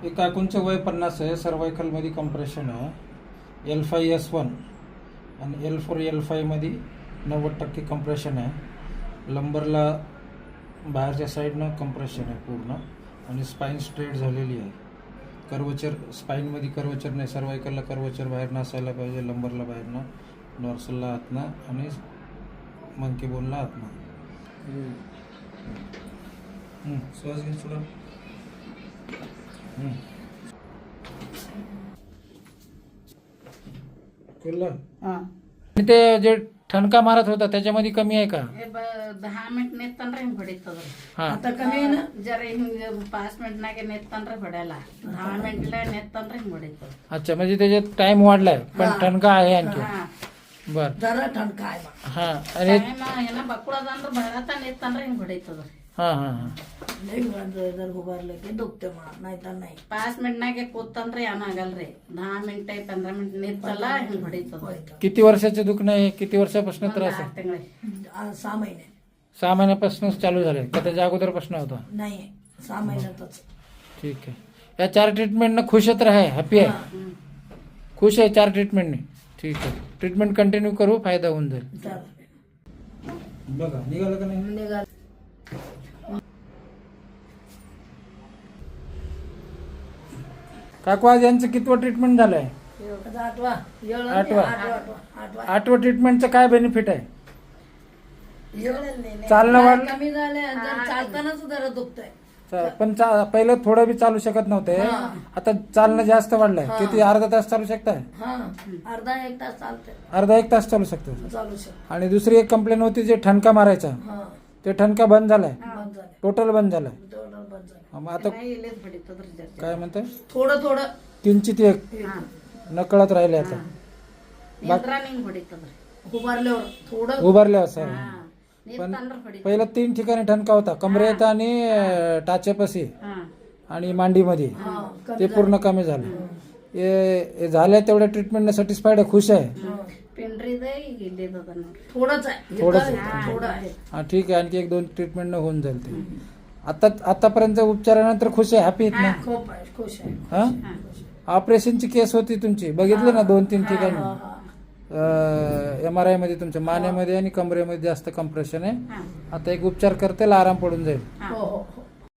एक काकूंचं वय 50 आहे. सर्वायकलमध्ये कम्प्रेशन आहे. L5S1 आणि L4L5 मध्ये 90% कम्प्रेशन आहे. लंबरला बाहेरच्या साईडनं कम्प्रेशन आहे पूर्ण आणि स्पाईन स्ट्रेट झालेली आहे. कर्वचर स्पाईनमध्ये कर्वचर नाही. सर्वायकलला कर्वचर बाहेर नसायला पाहिजे. लंबरला बाहेरनं, डॉर्सलला आतनं आणि मंकी बोनला आतनं. श्वास घे थोडा. ते जे ठणका मारत होता त्याच्यामध्ये कमी आहे का? 10 मिनिट नेताना ಹೊಡಿತದ. हा. आता कमी आहे ना. जरा ಹಿಂಗೆ 5 मिनिटನಾಗೆ नेताना ಹೊಡೆಯಲ್ಲ. 10 मिनिटला नेताना ಹೊಡಿತದ. अच्छा, म्हणजे त्याच्यात टाइम वाढलाय पण ठणका आहे आणखी. हा. बर. जरा ठणका आहे बा. हा. आणि ಏನ ಬಕ್ಕುಳದಂದ್ರೆ ಭರತ नेताना ಹೊಡಿತದ. हा हा हा. लई जर उभारलं की दुखते म्हणा, नाहीतर नाही. 5 मिनिटನಾಗೆ ಕೂತಂದ್ರೆ ಏನಾಗಲ್ರಿ. 10 मिनिट 15 मिनिट नेतಲ್ಲ ಹಿಂಗೆ ಹೊಡಿತದ. किती वर्षाचे दुखणं आहे? किती वर्षापासून त्रास आहे? 6 ತಿಂಗಳು. 6 महिने 6 महिन्यापासूनच चालू झाले का त्याच्या अगोदर प्रश्न होता? नाही, 6 महिन्यातच. ठीक आहे. या 4 ट्रीटमेंटनं खुश तर आहे, हॅपी आहे, खुश आहे 4 ट्रीटमेंटने. ठीक आहे, ट्रीटमेंट कंटिन्यू करू, फायदा होऊन जाईल. बघा निघालं का नाही? निघाल. काकू आज यांचं कितवं ट्रीटमेंट झालंय? आठवा. 8वं ट्रीटमेंटचं काय बेनिफिट आहे? चालणं वाढ कमी झाले, जर चालतानाच जरा दुखतंय. पण पहिलं थोडं बी चालू शकत नव्हते, आता चालणं जास्त वाढलंय. किती अर्धा तास चालू शकताय? हा, अर्धा 1 तास चालतंय. अर्धा 1 तास चालू शकतो. चालू शकतो. आणि दुसरी एक कंप्लेंट होती जे ठणका मारायचा, हा, ते ठणका बंद झालाय, बंद झाले. टोटल बंद झालाय. टोटल बंद झाले. मग आता ಇಲ್ಲೇದ್ ಹೊಡಿತದ್ರಿ ಜಾಸ್ತಿ. काय म्हणताय? थोडं थोडं किंचित एक नकळत राहिले. आता नेत्राने ಹಿಂಗೆ ಹೊಡಿತದ್ರಿ. उभारल्यावर थोडं उभारल्यावर सर नेताना ಹೊಡಿತದ. पहिला 3 ठिकाणी ठणका होता, कमरेत आणि टाचेपाशी हा. आणि मांडीमध्ये. ते पूर्ण कमी झालं. हे झालंय तेवढ्या ट्रीटमेंटने सॅटिस्फाईड आहे, खुश आहे. पिंडरीದೆ ಈಗ ಇಲ್ಲೇದದ ನೋಡ್ರಿ. थोडंच आहे. थोडंच इथं थोडं आहे. हा ठीक आहे, आणखी 1-2 ट्रीटमेंट होऊन जाईल. ते आतापर्यंत उपचारानंतर खुश आहे, हॅपी आहेत ना? खूप आहे, खुश आहे. हा. ऑपरेशनची केस होती तुमची, बघितली ना 2-3 ठिकाणी. MRI मध्ये तुमच्या मानेमध्ये आणि कमरेमध्ये जास्त कम्प्रेशन आहे. आता एक उपचार करतील, आराम पडून जाईल. हो हो